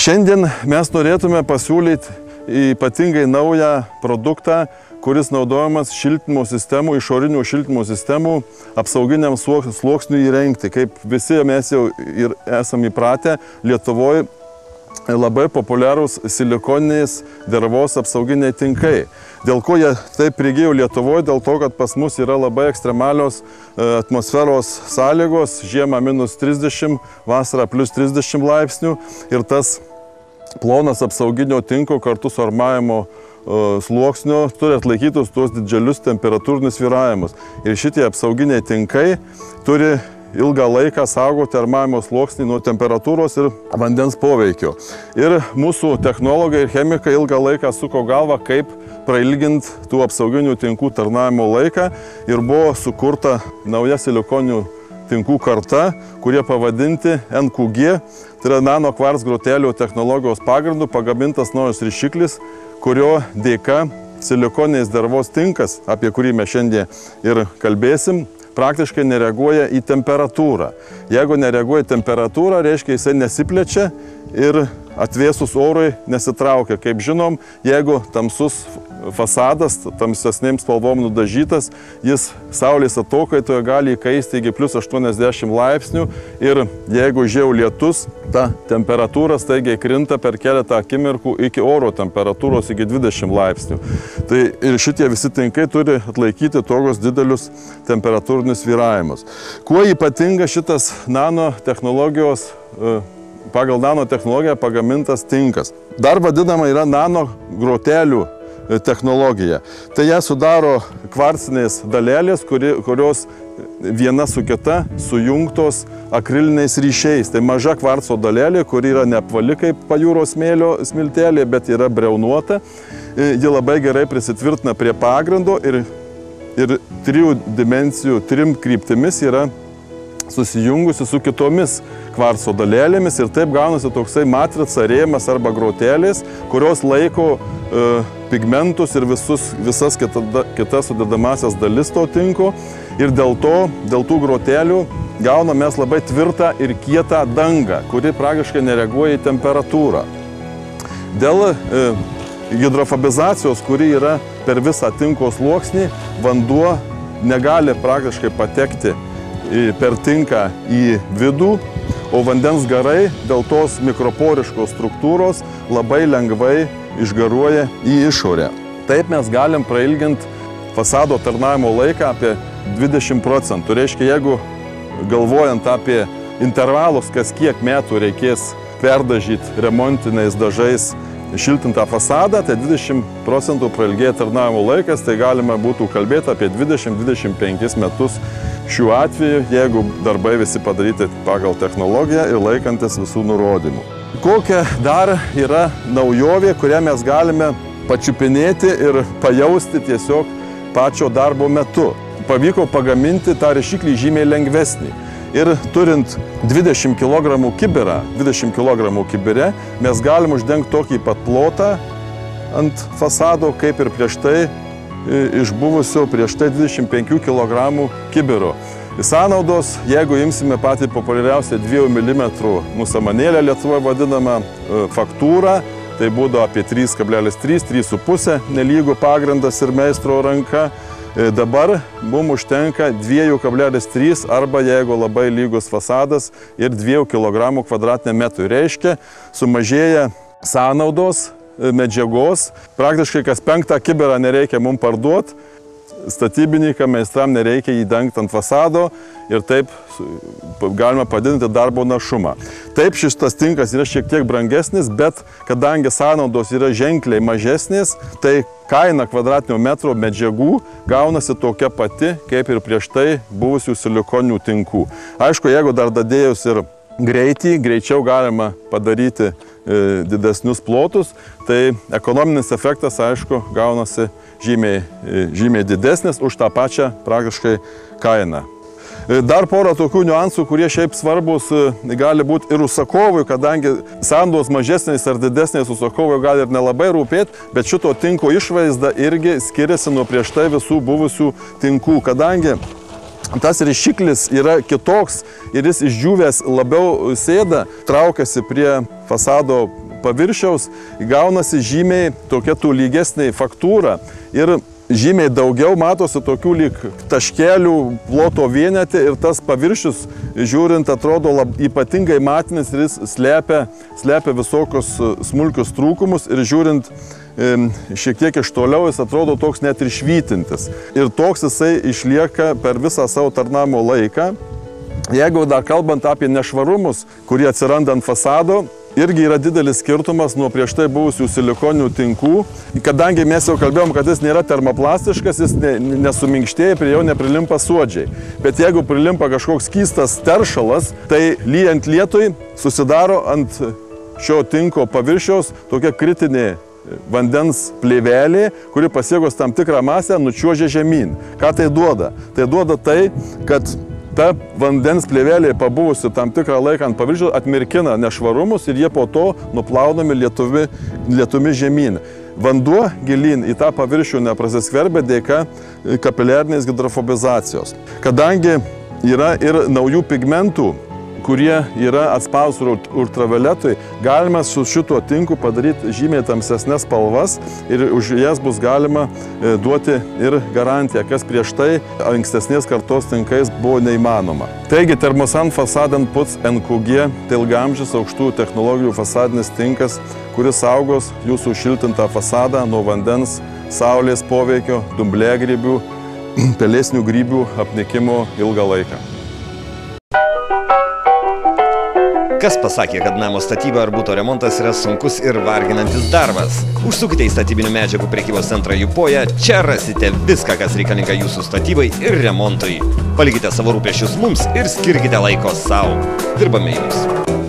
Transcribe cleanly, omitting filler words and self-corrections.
Šiandien mes norėtume pasiūlyti ypatingai naują produktą, kuris naudojamas šiltinimo sistemų, išorinių šiltinimo sistemų apsauginiam sluoksniui įrengti. Kaip visi mes jau ir esame įpratę, Lietuvoje labai populiarūs silikoniniais dirvos apsauginiai tinkai. Dėl ko jie taip prigijo Lietuvoje? Dėl to, kad pas mus yra labai ekstremalios atmosferos sąlygos, žiemą -30, vasarą +30 laipsnių ir tas plonas apsauginio tinko kartu su armavimo sluoksnio turi atlaikytus tuos didžiulius temperatūrinius svyravimus. Ir šitie apsauginiai tinkai turi ilgą laiką saugoti armavimo sluoksnį nuo temperatūros ir vandens poveikio. Ir mūsų technologai ir chemikai ilgą laiką suko galvą, kaip prailginti tų apsauginių tinkų tarnavimo laiką ir buvo sukurta nauja silikoninių tinkų karta, kurie pavadinti NQG, tai yra nano kvarc grotelių technologijos pagrindu pagamintas naujas rišiklis, kurio dėka silikoniniais dirvos tinkas, apie kurį mes šiandien ir kalbėsim, praktiškai nereaguoja į temperatūrą. Jeigu nereaguoja į temperatūrą, reiškia jisai nesiplečia ir atvėsus orui nesitraukia. Kaip žinom, jeigu tamsus fasadas, tamsesnėm spalvom nudažytas, jis saulės atokaitoje gali įkaisti iki +80 laipsnių ir jeigu žiau lietus, ta temperatūra staigiai krinta per keletą akimirkų iki oro temperatūros iki 20 laipsnių. Tai ir šitie visi tinkai turi atlaikyti tokius didelius temperatūrinius svyravimus. Kuo ypatinga šitas nanotechnologijos pagal nanotechnologiją pagamintas tinkas? Dar vadinama yra nano grotelių technologija. Tai ją sudaro kvarcinės dalelės, kurios viena su kita sujungtos akriliniais ryšiais. Tai maža kvarco dalelė, kuri yra neapvali kaip pajūros smėlio smiltelė, bet yra briaunuota. Ji labai gerai prisitvirtina prie pagrindo ir trijų dimensijų, trim kryptimis yra susijungusi su kitomis kvarco dalelėmis ir taip gaunasi toksai matrica, rėmas arba grotelės, kurios laiko pigmentus ir visas kitas sudedamasias dalis to tinko ir dėl tų grotelių gauname mes labai tvirtą ir kietą dangą, kuri praktiškai nereaguoja į temperatūrą. Dėl hidrofobizacijos, kuri yra per visą tinko sluoksnį, vanduo negali praktiškai patekti per tinką į vidų, o vandens garai dėl tos mikroporiškos struktūros labai lengvai išgaruoja į išorę. Taip mes galim prailginti fasado tarnavimo laiką apie 20%. Reiškia, jeigu galvojant apie intervalus, kas kiek metų reikės perdažyti remontiniais dažais šiltintą fasadą, tai 20% prailgėja tarnavimo laikas, tai galima būtų kalbėti apie 20-25 metus šiuo atveju, jeigu darbai visi padaryti pagal technologiją ir laikantis visų nurodymų. Kokia dar yra naujovė, kurią mes galime pačiupinėti ir pajausti tiesiog pačio darbo metu? Pavyko pagaminti tą rišiklį žymiai lengvesnį. Ir turint 20 kg kibirą, 20 kg kibire, mes galim uždengti tokį pat plotą ant fasado, kaip ir prieš tai iš buvusio prieš tai 25 kg kibiro. Sąnaudos, jeigu imsime patį populiariausią 2 mm musamanėlę, Lietuvoje vadinamą faktūrą, tai būtų apie 3,3–3,5 nelygų pagrindas ir meistro ranka. Dabar mums užtenka 2,3 arba, jeigu labai lygus fasadas, ir 2 kg kvadratiniam metrui. Reiškia, sumažėja sąnaudos medžiagos. Praktiškai kas 5 kibirą nereikia mums parduoti, statybininkam, meistram nereikia jį dengti ant fasado ir taip galima padidinti darbo našumą. Taip, šitas tinkas yra šiek tiek brangesnis, bet kadangi sąnaudos yra ženkliai mažesnės, tai kaina kvadratinio metro medžiagų gaunasi tokia pati, kaip ir prieš tai buvusių silikoninių tinkų. Aišku, jeigu dar dadėjus ir greičiau galima padaryti didesnius plotus, tai ekonominis efektas, aišku, gaunasi žymiai didesnis už tą pačią praktiškai kainą. Dar porą tokių niuansų, kurie šiaip svarbus gali būti ir užsakovui, kadangi sąnaudos mažesnės ar didesnės užsakovui gali ir nelabai rūpėti, bet šito tinko išvaizda irgi skiriasi nuo prieš tai visų buvusių tinkų, kadangi tas rišiklis yra kitoks ir jis išdžiūvęs labiau sėda, traukiasi prie fasado paviršiaus gaunasi žymiai tokia lygesnė faktūra ir žymiai daugiau matosi tokių lyg taškelių ploto vienete ir tas paviršius, žiūrint, atrodo ypatingai matinis ir jis slepia visokius smulkius trūkumus ir žiūrint šiek tiek iš toliau jis atrodo toks net ir švytintis. Ir toks jisai išlieka per visą savo tarnavimo laiką. Jeigu dar kalbant apie nešvarumus, kurie atsiranda ant fasado, irgi yra didelis skirtumas nuo prieš tai buvusių silikoninių tinkų. Kadangi mes jau kalbėjom, kad jis nėra termoplastiškas, jis nesuminkštėja, prie jo neprilimpa suodžiai. Bet jeigu prilimpa kažkoks skystas teršalas, tai lyjant lietui susidaro ant šio tinko paviršiaus tokia kritinė vandens plėvelė, kuri pasiekus tam tikrą masę nučiuožia žemyn. Ką tai duoda? Tai duoda tai, kad ta vandens plėvelė pabuvusi tam tikrą laiką ant paviršiaus atmirkina nešvarumus ir jie po to nuplaunami lietumi žemyn. Vanduo gilyn į tą paviršių neprasiskverbia dėka kapiliarinės hidrofobizacijos. Kadangi yra ir naujų pigmentų, kurie yra atsparūs ultravioletui, galima su šituo tinku padaryti žymiai tamsesnes spalvas ir už jas bus galima duoti ir garantiją, kas prieš tai ankstesnės kartos tinkais buvo neįmanoma. Taigi Thermosan Fasaden Putz NQG tai ilgaamžis aukštų technologijų fasadinis tinkas, kuris saugos jūsų šiltintą fasadą nuo vandens, saulės poveikio, dumbliagrybių, pelėsinių grybių apnikimo ilgą laiką. Kas pasakė, kad namo statyba ar buto remontas yra sunkus ir varginantis darbas? Užsukite į statybinių medžiagų prekybos centrą Jupoja, čia rasite viską, kas reikalinga jūsų statybai ir remontui. Palikite savo rūpesčius mums ir skirkite laiko sau. Dirbame jums.